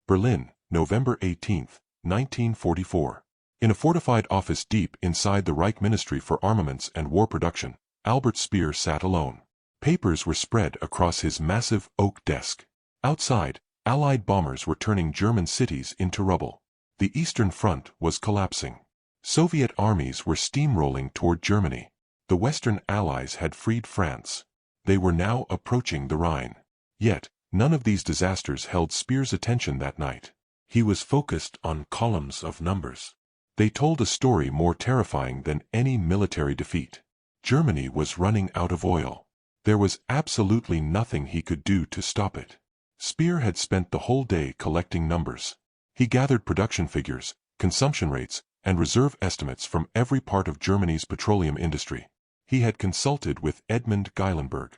Berlin, November 18, 1944. In a fortified office deep inside the Reich Ministry for Armaments and War Production, Albert Speer sat alone. Papers were spread across his massive oak desk. Outside, Allied bombers were turning German cities into rubble. The Eastern Front was collapsing. Soviet armies were steamrolling toward Germany. The Western Allies had freed France. They were now approaching the Rhine. Yet, none of these disasters held Speer's attention that night. He was focused on columns of numbers. They told a story more terrifying than any military defeat. Germany was running out of oil. There was absolutely nothing he could do to stop it. Speer had spent the whole day collecting numbers. He gathered production figures, consumption rates, and reserve estimates from every part of Germany's petroleum industry. He had consulted with Edmund Geilenberg.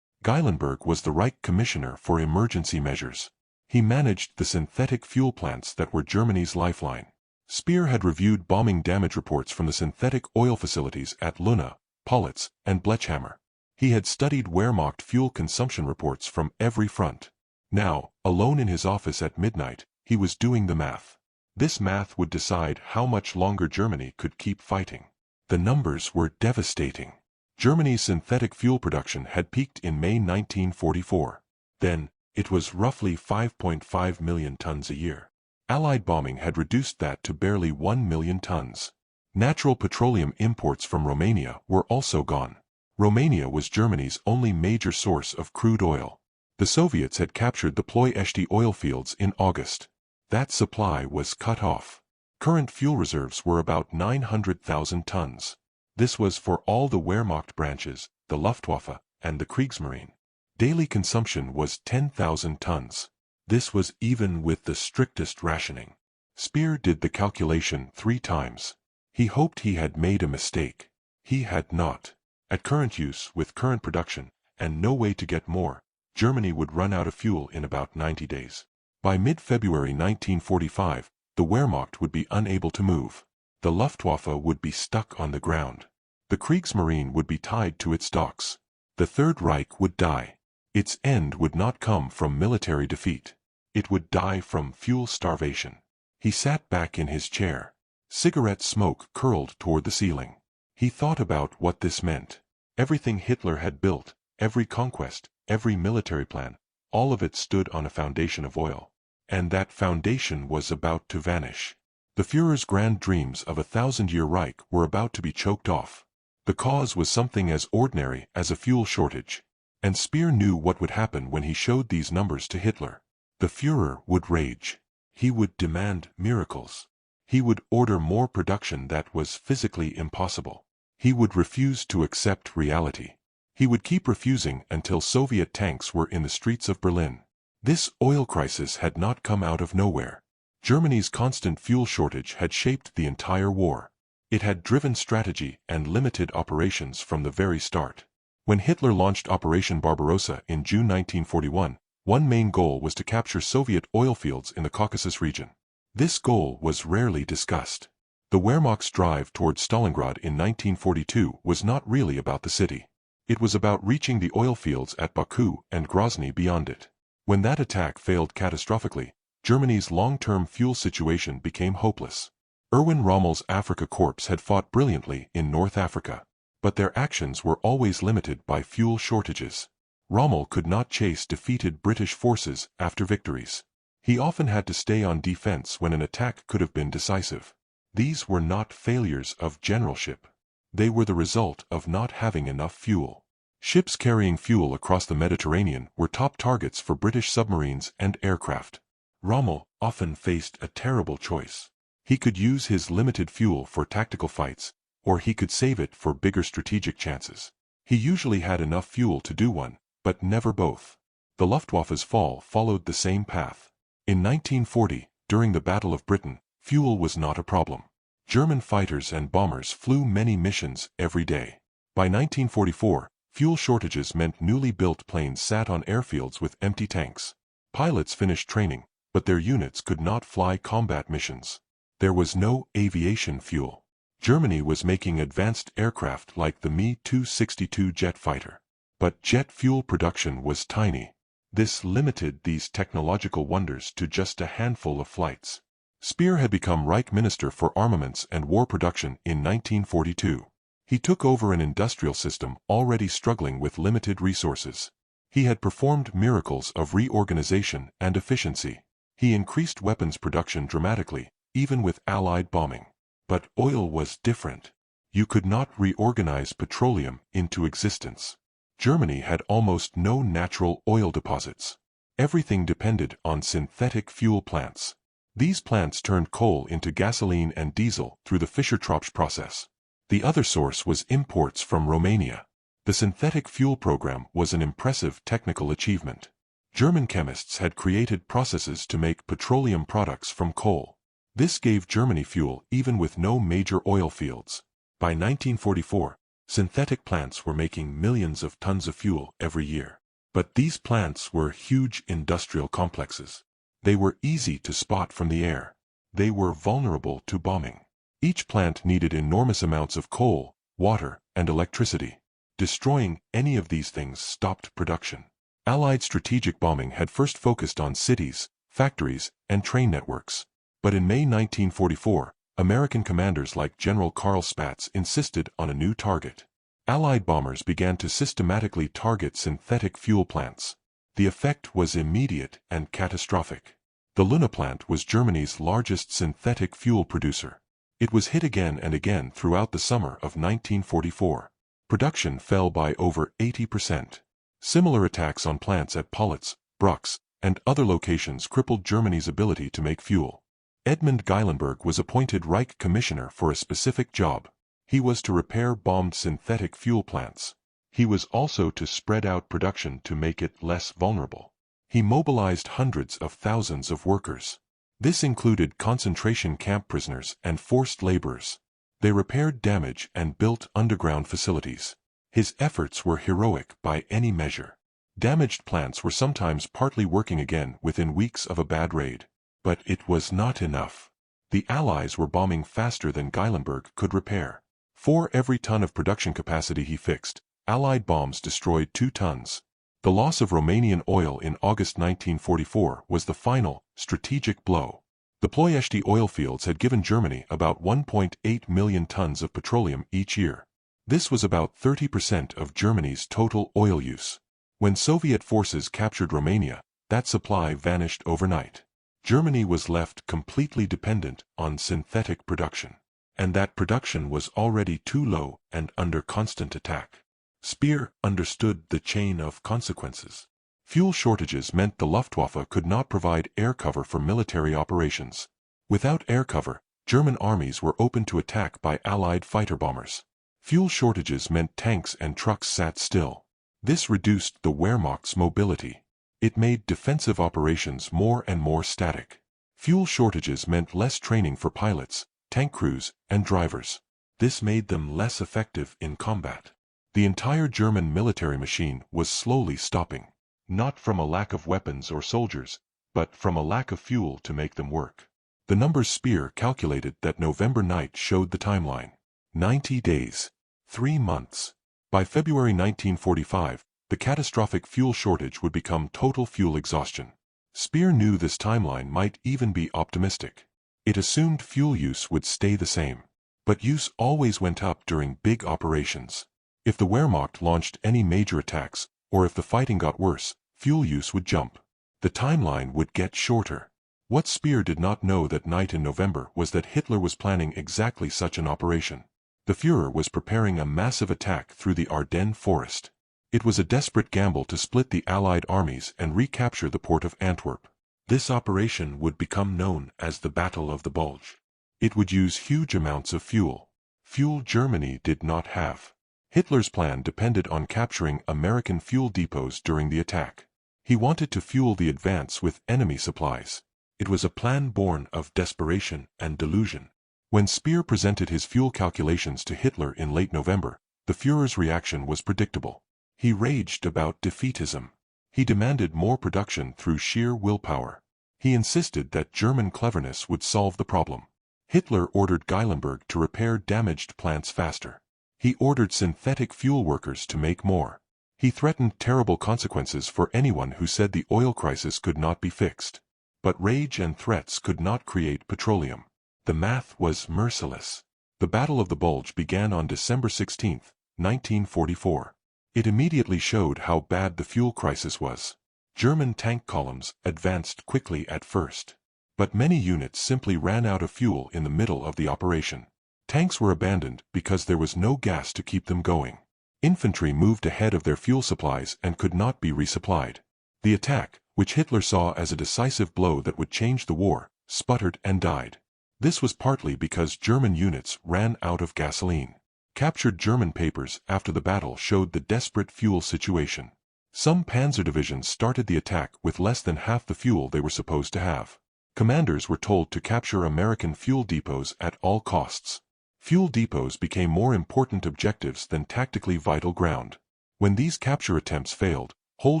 Geilenberg was the Reich Commissioner for Emergency Measures. He managed the synthetic fuel plants that were Germany's lifeline. Speer had reviewed bombing damage reports from the synthetic oil facilities at Luna, Politz, and Blechhammer. He had studied Wehrmacht fuel consumption reports from every front. Now, alone in his office at midnight, he was doing the math. This math would decide how much longer Germany could keep fighting. The numbers were devastating. Germany's synthetic fuel production had peaked in May 1944. Then, it was roughly 5.5 million tons a year. Allied bombing had reduced that to barely 1 million tons. Natural petroleum imports from Romania were also gone. Romania was Germany's only major source of crude oil. The Soviets had captured the Ploiești oil fields in August. That supply was cut off. Current fuel reserves were about 900,000 tons. This was for all the Wehrmacht branches, the Luftwaffe, and the Kriegsmarine. Daily consumption was 10,000 tons. This was even with the strictest rationing. Speer did the calculation 3 times. He hoped he had made a mistake. He had not. At current use, with current production, and no way to get more, Germany would run out of fuel in about 90 days. By mid-February 1945, the Wehrmacht would be unable to move. The Luftwaffe would be stuck on the ground. The Kriegsmarine would be tied to its docks. The Third Reich would die. Its end would not come from military defeat. It would die from fuel starvation. He sat back in his chair. Cigarette smoke curled toward the ceiling. He thought about what this meant. Everything Hitler had built, every conquest, every military plan, all of it stood on a foundation of oil. And that foundation was about to vanish. The Führer's grand dreams of a 1,000-year Reich were about to be choked off. The cause was something as ordinary as a fuel shortage. And Speer knew what would happen when he showed these numbers to Hitler. The Führer would rage. He would demand miracles. He would order more production that was physically impossible. He would refuse to accept reality. He would keep refusing until Soviet tanks were in the streets of Berlin. This oil crisis had not come out of nowhere. Germany's constant fuel shortage had shaped the entire war. It had driven strategy and limited operations from the very start. When Hitler launched Operation Barbarossa in June 1941, one main goal was to capture Soviet oil fields in the Caucasus region. This goal was rarely discussed. The Wehrmacht's drive toward Stalingrad in 1942 was not really about the city. It was about reaching the oil fields at Baku and Grozny beyond it. When that attack failed catastrophically, Germany's long-term fuel situation became hopeless. Erwin Rommel's Afrika Korps had fought brilliantly in North Africa, but their actions were always limited by fuel shortages. Rommel could not chase defeated British forces after victories. He often had to stay on defense when an attack could have been decisive. These were not failures of generalship. They were the result of not having enough fuel. Ships carrying fuel across the Mediterranean were top targets for British submarines and aircraft. Rommel often faced a terrible choice. He could use his limited fuel for tactical fights, or he could save it for bigger strategic chances. He usually had enough fuel to do one, but never both. The Luftwaffe's fall followed the same path. In 1940, during the Battle of Britain, fuel was not a problem. German fighters and bombers flew many missions every day. By 1944, fuel shortages meant newly built planes sat on airfields with empty tanks. Pilots finished training, but their units could not fly combat missions. There was no aviation fuel. Germany was making advanced aircraft like the Me-262 jet fighter. But jet fuel production was tiny. This limited these technological wonders to just a handful of flights. Speer had become Reich Minister for Armaments and War Production in 1942. He took over an industrial system already struggling with limited resources. He had performed miracles of reorganization and efficiency. He increased weapons production dramatically, even with Allied bombing. But oil was different. You could not reorganize petroleum into existence. Germany had almost no natural oil deposits. Everything depended on synthetic fuel plants. These plants turned coal into gasoline and diesel through the Fischer-Tropsch process. The other source was imports from Romania. The synthetic fuel program was an impressive technical achievement. German chemists had created processes to make petroleum products from coal. This gave Germany fuel even with no major oil fields. By 1944, synthetic plants were making millions of tons of fuel every year. But these plants were huge industrial complexes. They were easy to spot from the air. They were vulnerable to bombing. Each plant needed enormous amounts of coal, water, and electricity. Destroying any of these things stopped production. Allied strategic bombing had first focused on cities, factories, and train networks. But in May 1944, American commanders like General Carl Spaatz insisted on a new target. Allied bombers began to systematically target synthetic fuel plants. The effect was immediate and catastrophic. The Luna plant was Germany's largest synthetic fuel producer. It was hit again and again throughout the summer of 1944. Production fell by over 80%. Similar attacks on plants at Politz, Brucks, and other locations crippled Germany's ability to make fuel. Edmund Geilenberg was appointed Reich Commissioner for a specific job. He was to repair bombed synthetic fuel plants. He was also to spread out production to make it less vulnerable. He mobilized hundreds of thousands of workers. This included concentration camp prisoners and forced laborers. They repaired damage and built underground facilities. His efforts were heroic by any measure. Damaged plants were sometimes partly working again within weeks of a bad raid. But it was not enough. The Allies were bombing faster than Geilenberg could repair. For every ton of production capacity he fixed, Allied bombs destroyed 2 tons. The loss of Romanian oil in August 1944 was the final, strategic blow. The Ploiești oil fields had given Germany about 1.8 million tons of petroleum each year. This was about 30% of Germany's total oil use. When Soviet forces captured Romania, that supply vanished overnight. Germany was left completely dependent on synthetic production. And that production was already too low and under constant attack. Speer understood the chain of consequences. Fuel shortages meant the Luftwaffe could not provide air cover for military operations. Without air cover, German armies were open to attack by Allied fighter bombers. Fuel shortages meant tanks and trucks sat still. This reduced the Wehrmacht's mobility. It made defensive operations more and more static. Fuel shortages meant less training for pilots, tank crews, and drivers. This made them less effective in combat. The entire German military machine was slowly stopping. Not from a lack of weapons or soldiers, but from a lack of fuel to make them work. The numbers Speer calculated that November night showed the timeline. 90 days. 3 months. By February 1945, the catastrophic fuel shortage would become total fuel exhaustion. Speer knew this timeline might even be optimistic. It assumed fuel use would stay the same. But use always went up during big operations. If the Wehrmacht launched any major attacks, or if the fighting got worse, fuel use would jump. The timeline would get shorter. What Speer did not know that night in November was that Hitler was planning exactly such an operation. The Führer was preparing a massive attack through the Ardennes forest. It was a desperate gamble to split the Allied armies and recapture the port of Antwerp. This operation would become known as the Battle of the Bulge. It would use huge amounts of fuel. Fuel Germany did not have. Hitler's plan depended on capturing American fuel depots during the attack. He wanted to fuel the advance with enemy supplies. It was a plan born of desperation and delusion. When Speer presented his fuel calculations to Hitler in late November, the Führer's reaction was predictable. He raged about defeatism. He demanded more production through sheer willpower. He insisted that German cleverness would solve the problem. Hitler ordered Geilenberg to repair damaged plants faster. He ordered synthetic fuel workers to make more. He threatened terrible consequences for anyone who said the oil crisis could not be fixed. But rage and threats could not create petroleum. The math was merciless. The Battle of the Bulge began on December 16, 1944. It immediately showed how bad the fuel crisis was. German tank columns advanced quickly at first. But many units simply ran out of fuel in the middle of the operation. Tanks were abandoned because there was no gas to keep them going. Infantry moved ahead of their fuel supplies and could not be resupplied. The attack, which Hitler saw as a decisive blow that would change the war, sputtered and died. This was partly because German units ran out of gasoline. Captured German papers after the battle showed the desperate fuel situation. Some panzer divisions started the attack with less than half the fuel they were supposed to have. Commanders were told to capture American fuel depots at all costs. Fuel depots became more important objectives than tactically vital ground. When these capture attempts failed, whole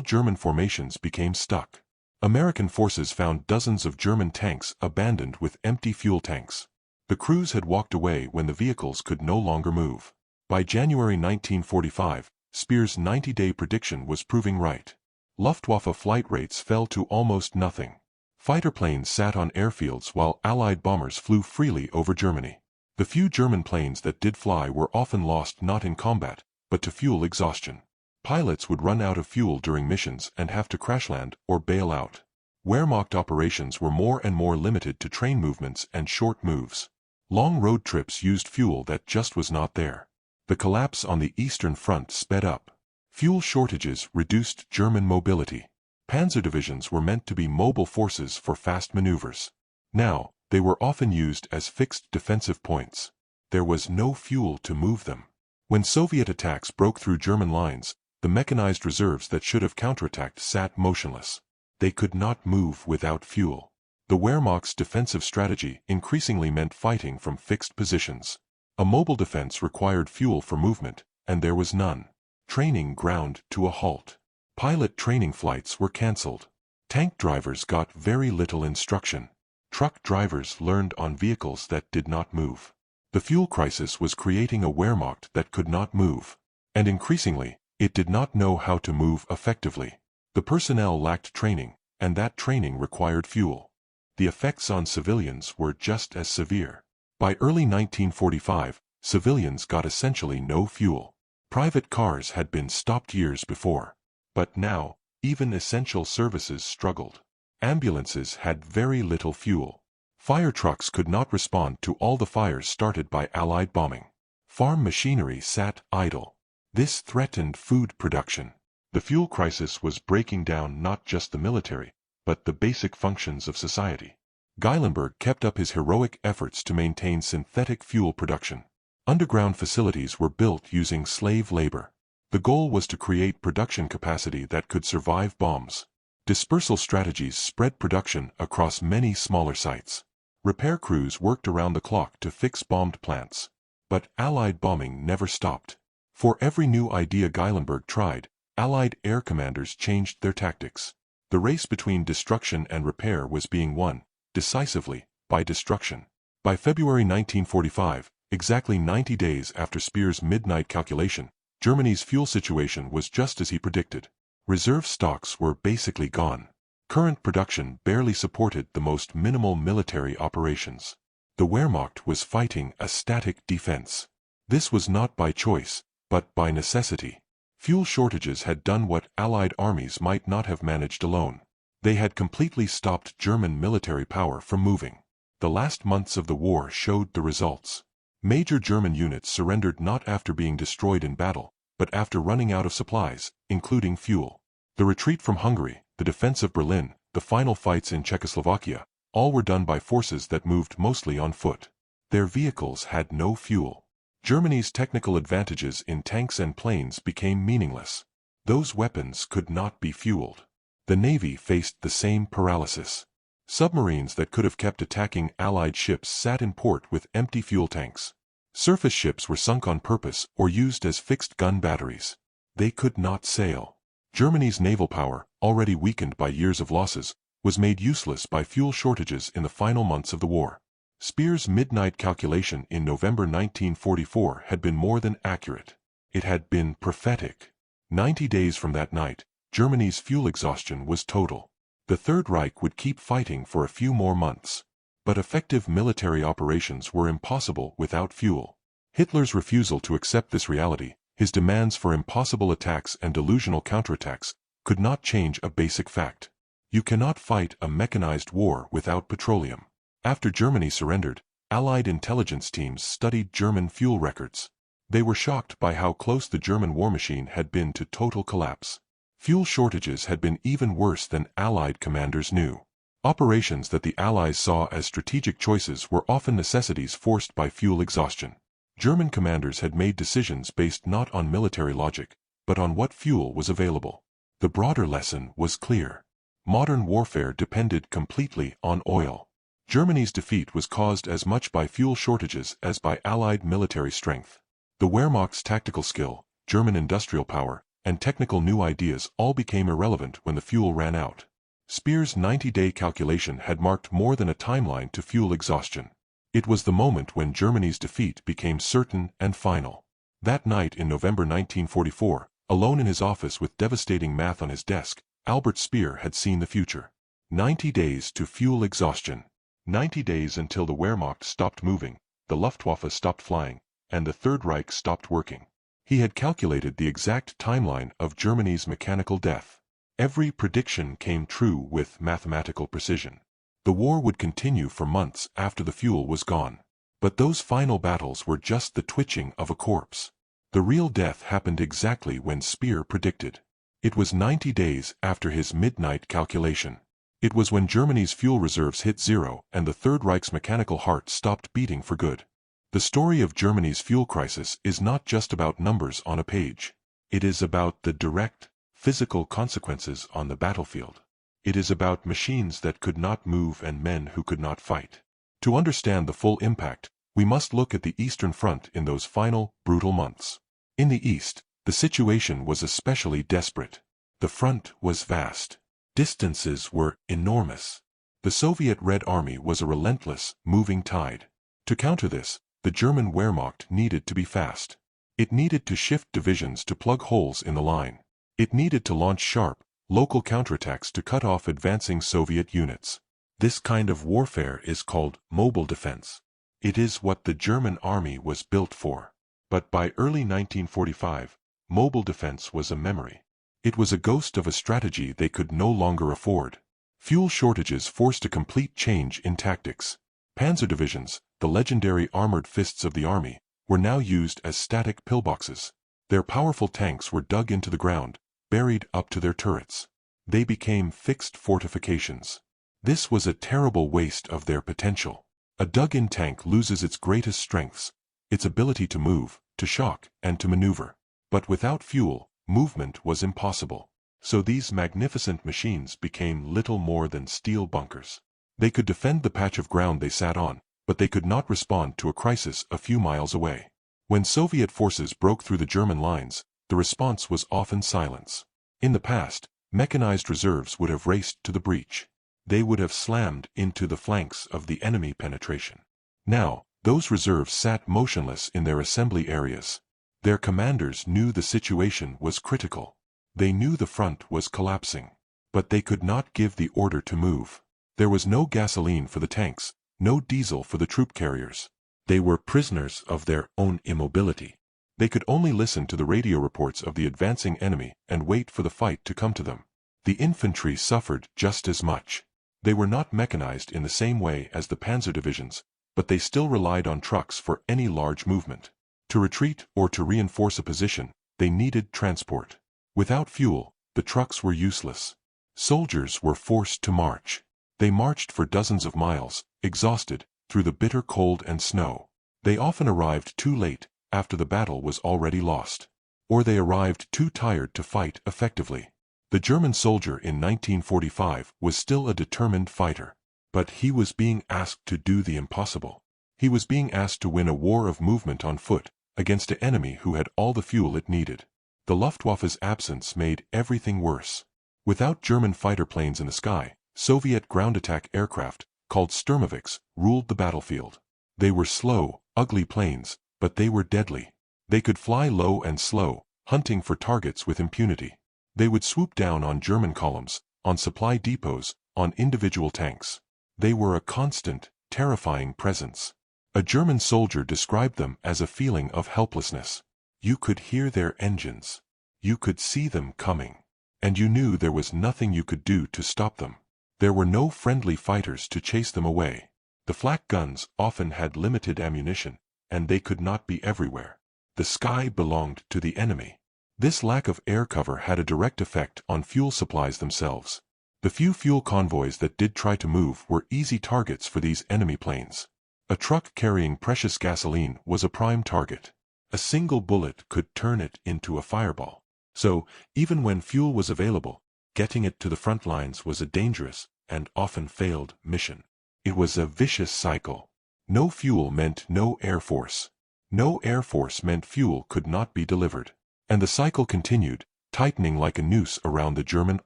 German formations became stuck. American forces found dozens of German tanks abandoned with empty fuel tanks. The crews had walked away when the vehicles could no longer move. By January 1945, Speer's 90-day prediction was proving right. Luftwaffe flight rates fell to almost nothing. Fighter planes sat on airfields while Allied bombers flew freely over Germany. The few German planes that did fly were often lost not in combat, but to fuel exhaustion. Pilots would run out of fuel during missions and have to crash land or bail out. Wehrmacht operations were more and more limited to train movements and short moves. Long road trips used fuel that just was not there. The collapse on the Eastern Front sped up. Fuel shortages reduced German mobility. Panzer divisions were meant to be mobile forces for fast maneuvers. Now, they were often used as fixed defensive points. There was no fuel to move them. When Soviet attacks broke through German lines, the mechanized reserves that should have counterattacked sat motionless. They could not move without fuel. The Wehrmacht's defensive strategy increasingly meant fighting from fixed positions. A mobile defense required fuel for movement, and there was none. Training ground to a halt. Pilot training flights were cancelled. Tank drivers got very little instruction. Truck drivers learned on vehicles that did not move. The fuel crisis was creating a Wehrmacht that could not move. And increasingly, it did not know how to move effectively. The personnel lacked training, and that training required fuel. The effects on civilians were just as severe. By early 1945, civilians got essentially no fuel. Private cars had been stopped years before. But now, even essential services struggled. Ambulances had very little fuel. Fire trucks could not respond to all the fires started by Allied bombing. Farm machinery sat idle. This threatened food production. The fuel crisis was breaking down not just the military, but the basic functions of society. Geilenberg kept up his heroic efforts to maintain synthetic fuel production. Underground facilities were built using slave labor. The goal was to create production capacity that could survive bombs. Dispersal strategies spread production across many smaller sites. Repair crews worked around the clock to fix bombed plants. But Allied bombing never stopped. For every new idea Geilenberg tried, Allied air commanders changed their tactics. The race between destruction and repair was being won, decisively, by destruction. By February 1945, exactly 90 days after Speer's midnight calculation, Germany's fuel situation was just as he predicted. Reserve stocks were basically gone. Current production barely supported the most minimal military operations. The Wehrmacht was fighting a static defense. This was not by choice, but by necessity. Fuel shortages had done what Allied armies might not have managed alone. They had completely stopped German military power from moving. The last months of the war showed the results. Major German units surrendered not after being destroyed in battle, but after running out of supplies, including fuel. The retreat from Hungary, the defense of Berlin, the final fights in Czechoslovakia, all were done by forces that moved mostly on foot. Their vehicles had no fuel. Germany's technical advantages in tanks and planes became meaningless. Those weapons could not be fueled. The Navy faced the same paralysis. Submarines that could have kept attacking Allied ships sat in port with empty fuel tanks. Surface ships were sunk on purpose or used as fixed gun batteries. They could not sail. Germany's naval power, already weakened by years of losses, was made useless by fuel shortages in the final months of the war. Speer's midnight calculation in November 1944 had been more than accurate. It had been prophetic. 90 days from that night, Germany's fuel exhaustion was total. The Third Reich would keep fighting for a few more months. But effective military operations were impossible without fuel. Hitler's refusal to accept this reality, his demands for impossible attacks and delusional counterattacks, could not change a basic fact. You cannot fight a mechanized war without petroleum. After Germany surrendered, Allied intelligence teams studied German fuel records. They were shocked by how close the German war machine had been to total collapse. Fuel shortages had been even worse than Allied commanders knew. Operations that the Allies saw as strategic choices were often necessities forced by fuel exhaustion. German commanders had made decisions based not on military logic, but on what fuel was available. The broader lesson was clear. Modern warfare depended completely on oil. Germany's defeat was caused as much by fuel shortages as by Allied military strength. The Wehrmacht's tactical skill, German industrial power, and technical new ideas all became irrelevant when the fuel ran out. Speer's 90-day calculation had marked more than a timeline to fuel exhaustion. It was the moment when Germany's defeat became certain and final. That night in November 1944, alone in his office with devastating math on his desk, Albert Speer had seen the future. 90 days to fuel exhaustion. 90 days until the Wehrmacht stopped moving, the Luftwaffe stopped flying, and the Third Reich stopped working. He had calculated the exact timeline of Germany's mechanical death. Every prediction came true with mathematical precision. The war would continue for months after the fuel was gone. But those final battles were just the twitching of a corpse. The real death happened exactly when Speer predicted. It was 90 days after his midnight calculation. It was when Germany's fuel reserves hit zero and the Third Reich's mechanical heart stopped beating for good. The story of Germany's fuel crisis is not just about numbers on a page. It is about the direct, physical consequences on the battlefield. It is about machines that could not move and men who could not fight. To understand the full impact, we must look at the Eastern Front in those final, brutal months. In the East, the situation was especially desperate. The front was vast. Distances were enormous. The Soviet Red Army was a relentless, moving tide. To counter this, the German Wehrmacht needed to be fast. It needed to shift divisions to plug holes in the line. It needed to launch sharp, local counterattacks to cut off advancing Soviet units. This kind of warfare is called mobile defense. It is what the German army was built for. But by early 1945, mobile defense was a memory. It was a ghost of a strategy they could no longer afford. Fuel shortages forced a complete change in tactics. Panzer divisions, the legendary armored fists of the army, were now used as static pillboxes. Their powerful tanks were dug into the ground, buried up to their turrets. They became fixed fortifications. This was a terrible waste of their potential. A dug-in tank loses its greatest strengths, its ability to move, to shock, and to maneuver. But without fuel, movement was impossible. So these magnificent machines became little more than steel bunkers. They could defend the patch of ground they sat on, but they could not respond to a crisis a few miles away. When Soviet forces broke through the German lines, the response was often silence. In the past, mechanized reserves would have raced to the breach. They would have slammed into the flanks of the enemy penetration. Now, those reserves sat motionless in their assembly areas. Their commanders knew the situation was critical. They knew the front was collapsing. But they could not give the order to move. There was no gasoline for the tanks, no diesel for the troop carriers. They were prisoners of their own immobility. They could only listen to the radio reports of the advancing enemy and wait for the fight to come to them. The infantry suffered just as much. They were not mechanized in the same way as the panzer divisions, but they still relied on trucks for any large movement. To retreat or to reinforce a position, they needed transport. Without fuel, the trucks were useless. Soldiers were forced to march. They marched for dozens of miles, exhausted, through the bitter cold and snow. They often arrived too late, after the battle was already lost. Or they arrived too tired to fight effectively. The German soldier in 1945 was still a determined fighter. But he was being asked to do the impossible. He was being asked to win a war of movement on foot, against an enemy who had all the fuel it needed. The Luftwaffe's absence made everything worse. Without German fighter planes in the sky, Soviet ground attack aircraft, called Sturmovix, ruled the battlefield. They were slow, ugly planes, but they were deadly. They could fly low and slow, hunting for targets with impunity. They would swoop down on German columns, on supply depots, on individual tanks. They were a constant, terrifying presence. A German soldier described them as a feeling of helplessness. You could hear their engines. You could see them coming. And you knew there was nothing you could do to stop them. There were no friendly fighters to chase them away. The flak guns often had limited ammunition, and they could not be everywhere. The sky belonged to the enemy. This lack of air cover had a direct effect on fuel supplies themselves. The few fuel convoys that did try to move were easy targets for these enemy planes. A truck carrying precious gasoline was a prime target. A single bullet could turn it into a fireball. So, even when fuel was available, getting it to the front lines was a dangerous, and often failed, mission. It was a vicious cycle. No fuel meant no air force. No air force meant fuel could not be delivered. And the cycle continued, tightening like a noose around the German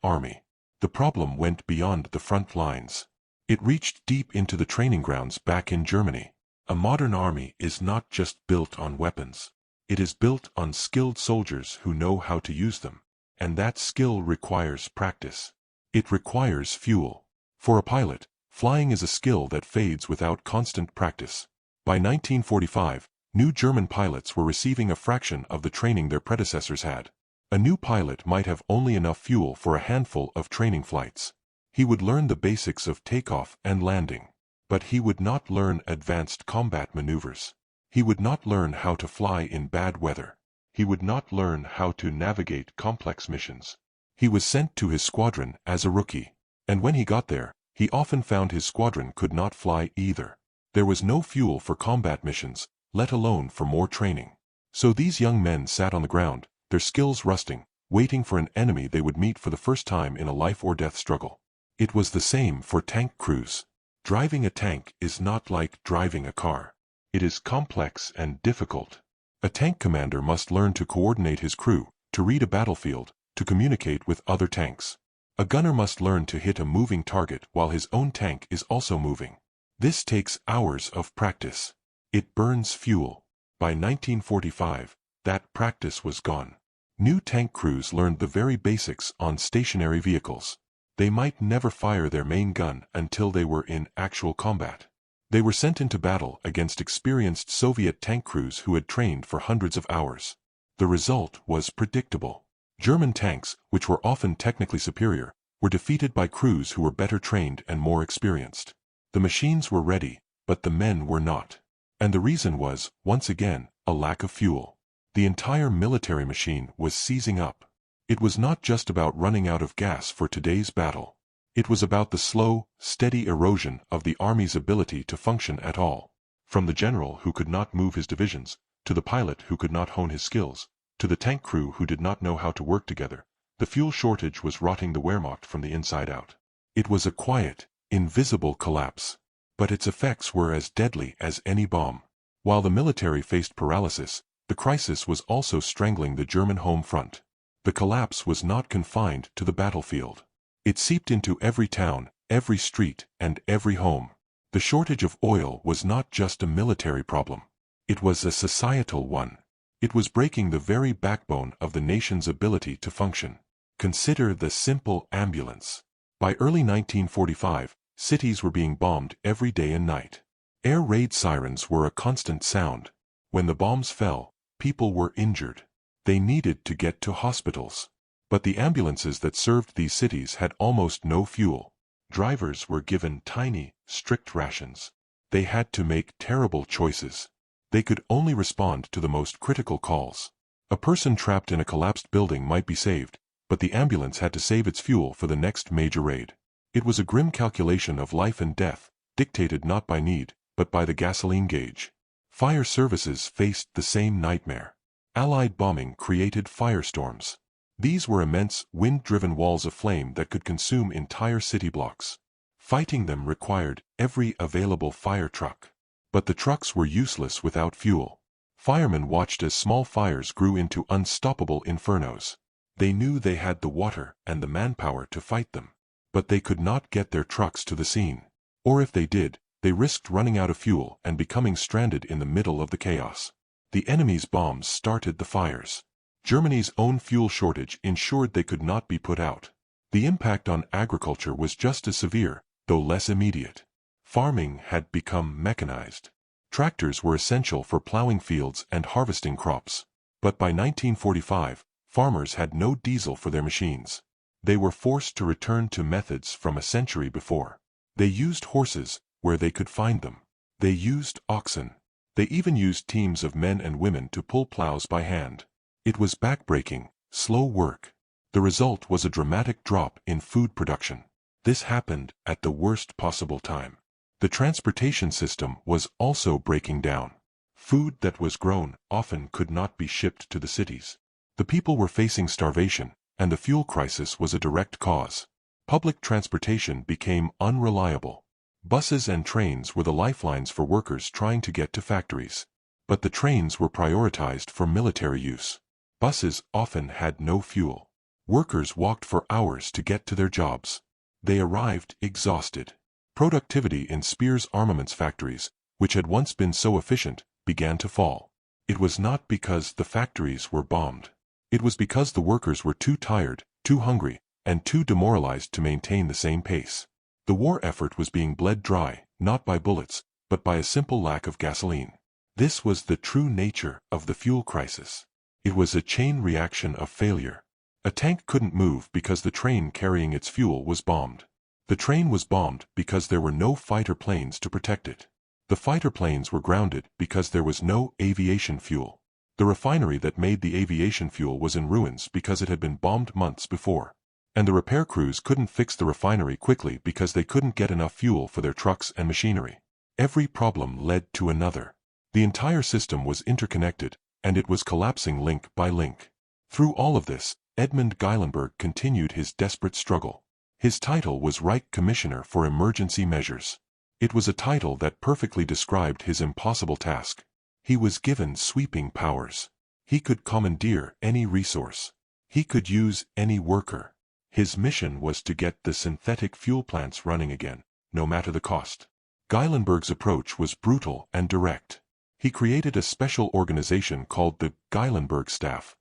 army. The problem went beyond the front lines. It reached deep into the training grounds back in Germany. A modern army is not just built on weapons. It is built on skilled soldiers who know how to use them. And that skill requires practice. It requires fuel. For a pilot, flying is a skill that fades without constant practice. By 1945, new German pilots were receiving a fraction of the training their predecessors had. A new pilot might have only enough fuel for a handful of training flights. He would learn the basics of takeoff and landing. But he would not learn advanced combat maneuvers. He would not learn how to fly in bad weather. He would not learn how to navigate complex missions. He was sent to his squadron as a rookie. And when he got there, he often found his squadron could not fly either. There was no fuel for combat missions, let alone for more training. So these young men sat on the ground, their skills rusting, waiting for an enemy they would meet for the first time in a life-or-death struggle. It was the same for tank crews. Driving a tank is not like driving a car. It is complex and difficult. A tank commander must learn to coordinate his crew, to read a battlefield, to communicate with other tanks. A gunner must learn to hit a moving target while his own tank is also moving. This takes hours of practice. It burns fuel. By 1945, that practice was gone. New tank crews learned the very basics on stationary vehicles. They might never fire their main gun until they were in actual combat. They were sent into battle against experienced Soviet tank crews who had trained for hundreds of hours. The result was predictable. German tanks, which were often technically superior, were defeated by crews who were better trained and more experienced. The machines were ready, but the men were not. And the reason was, once again, a lack of fuel. The entire military machine was seizing up. It was not just about running out of gas for today's battle. It was about the slow, steady erosion of the army's ability to function at all. From the general who could not move his divisions, to the pilot who could not hone his skills, to the tank crew who did not know how to work together, the fuel shortage was rotting the Wehrmacht from the inside out. It was a quiet, invisible collapse. But its effects were as deadly as any bomb. While the military faced paralysis, the crisis was also strangling the German home front. The collapse was not confined to the battlefield. It seeped into every town, every street, and every home. The shortage of oil was not just a military problem. It was a societal one. It was breaking the very backbone of the nation's ability to function. Consider the simple ambulance. By early 1945, cities were being bombed every day and night. Air raid sirens were a constant sound. When the bombs fell, people were injured. They needed to get to hospitals. But the ambulances that served these cities had almost no fuel. Drivers were given tiny, strict rations. They had to make terrible choices. They could only respond to the most critical calls. A person trapped in a collapsed building might be saved, but the ambulance had to save its fuel for the next major raid. It was a grim calculation of life and death, dictated not by need, but by the gasoline gauge. Fire services faced the same nightmare. Allied bombing created firestorms. These were immense, wind-driven walls of flame that could consume entire city blocks. Fighting them required every available fire truck. But the trucks were useless without fuel. Firemen watched as small fires grew into unstoppable infernos. They knew they had the water and the manpower to fight them. But they could not get their trucks to the scene. Or if they did, they risked running out of fuel and becoming stranded in the middle of the chaos. The enemy's bombs started the fires. Germany's own fuel shortage ensured they could not be put out. The impact on agriculture was just as severe, though less immediate. Farming had become mechanized. Tractors were essential for plowing fields and harvesting crops. But by 1945, farmers had no diesel for their machines. They were forced to return to methods from a century before. They used horses where they could find them. They used oxen. They even used teams of men and women to pull plows by hand. It was backbreaking, slow work. The result was a dramatic drop in food production. This happened at the worst possible time. The transportation system was also breaking down. Food that was grown often could not be shipped to the cities. The people were facing starvation, and the fuel crisis was a direct cause. Public transportation became unreliable. Buses and trains were the lifelines for workers trying to get to factories. But the trains were prioritized for military use. Buses often had no fuel. Workers walked for hours to get to their jobs. They arrived exhausted. Productivity in Speer's armaments factories, which had once been so efficient, began to fall. It was not because the factories were bombed. It was because the workers were too tired, too hungry, and too demoralized to maintain the same pace. The war effort was being bled dry, not by bullets, but by a simple lack of gasoline. This was the true nature of the fuel crisis. It was a chain reaction of failure. A tank couldn't move because the train carrying its fuel was bombed. The train was bombed because there were no fighter planes to protect it. The fighter planes were grounded because there was no aviation fuel. The refinery that made the aviation fuel was in ruins because it had been bombed months before. And the repair crews couldn't fix the refinery quickly because they couldn't get enough fuel for their trucks and machinery. Every problem led to another. The entire system was interconnected, and it was collapsing link by link. Through all of this, Edmund Geilenberg continued his desperate struggle. His title was Reich Commissioner for Emergency Measures. It was a title that perfectly described his impossible task. He was given sweeping powers. He could commandeer any resource. He could use any worker. His mission was to get the synthetic fuel plants running again, no matter the cost. Geilenberg's approach was brutal and direct. He created a special organization called the Geilenberg Staff.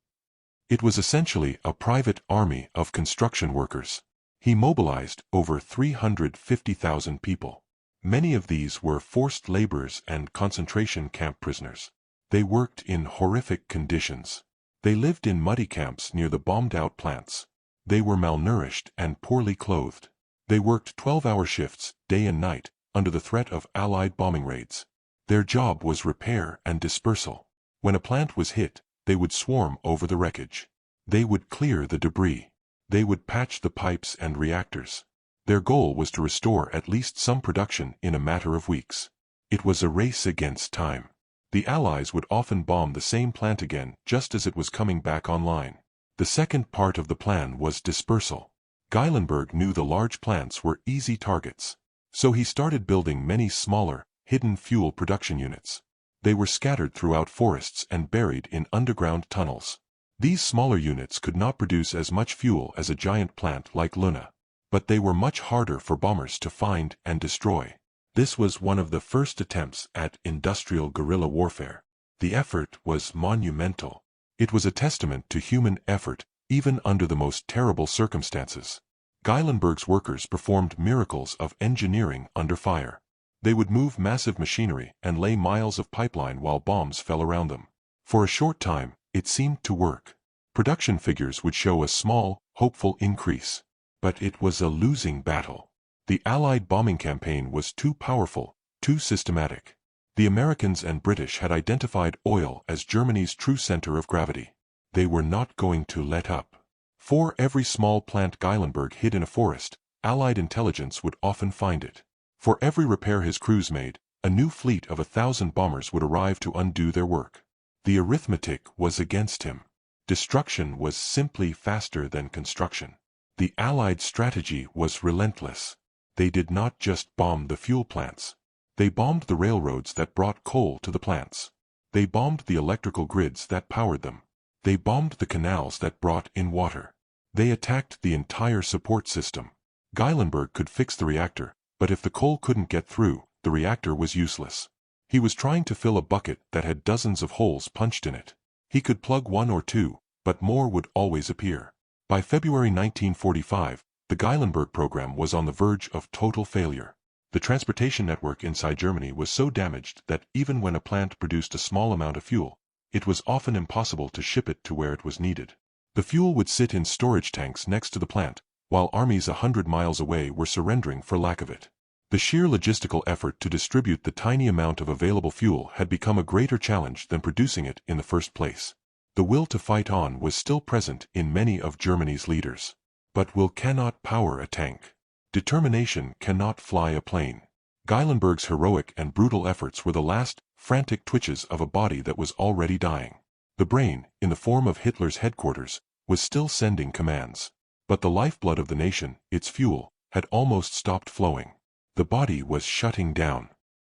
It was essentially a private army of construction workers. He mobilized over 350,000 people. Many of these were forced laborers and concentration camp prisoners. They worked in horrific conditions. They lived in muddy camps near the bombed-out plants. They were malnourished and poorly clothed. They worked 12-hour shifts, day and night, under the threat of Allied bombing raids. Their job was repair and dispersal. When a plant was hit, they would swarm over the wreckage. They would clear the debris. They would patch the pipes and reactors. Their goal was to restore at least some production in a matter of weeks. It was a race against time. The Allies would often bomb the same plant again just as it was coming back online. The second part of the plan was dispersal. Geilenberg knew the large plants were easy targets. So he started building many smaller, hidden fuel production units. They were scattered throughout forests and buried in underground tunnels. These smaller units could not produce as much fuel as a giant plant like Luna. But they were much harder for bombers to find and destroy. This was one of the first attempts at industrial guerrilla warfare. The effort was monumental. It was a testament to human effort, even under the most terrible circumstances. Geilenberg's workers performed miracles of engineering under fire. They would move massive machinery and lay miles of pipeline while bombs fell around them. For a short time, it seemed to work. Production figures would show a small, hopeful increase. But it was a losing battle. The Allied bombing campaign was too powerful, too systematic. The Americans and British had identified oil as Germany's true center of gravity. They were not going to let up. For every small plant Geilenberg hid in a forest, Allied intelligence would often find it. For every repair his crews made, a new fleet of 1,000 bombers would arrive to undo their work. The arithmetic was against him. Destruction was simply faster than construction. The Allied strategy was relentless. They did not just bomb the fuel plants. They bombed the railroads that brought coal to the plants. They bombed the electrical grids that powered them. They bombed the canals that brought in water. They attacked the entire support system. Geilenberg could fix the reactor, but if the coal couldn't get through, the reactor was useless. He was trying to fill a bucket that had dozens of holes punched in it. He could plug one or two, but more would always appear. By February 1945, the Geilenberg program was on the verge of total failure. The transportation network inside Germany was so damaged that even when a plant produced a small amount of fuel, it was often impossible to ship it to where it was needed. The fuel would sit in storage tanks next to the plant, while armies 100 miles away were surrendering for lack of it. The sheer logistical effort to distribute the tiny amount of available fuel had become a greater challenge than producing it in the first place. The will to fight on was still present in many of Germany's leaders. But will cannot power a tank. Determination cannot fly a plane. Geilenberg's heroic and brutal efforts were the last, frantic twitches of a body that was already dying. The brain, in the form of Hitler's headquarters, was still sending commands. But the lifeblood of the nation, its fuel, had almost stopped flowing. The body was shutting down.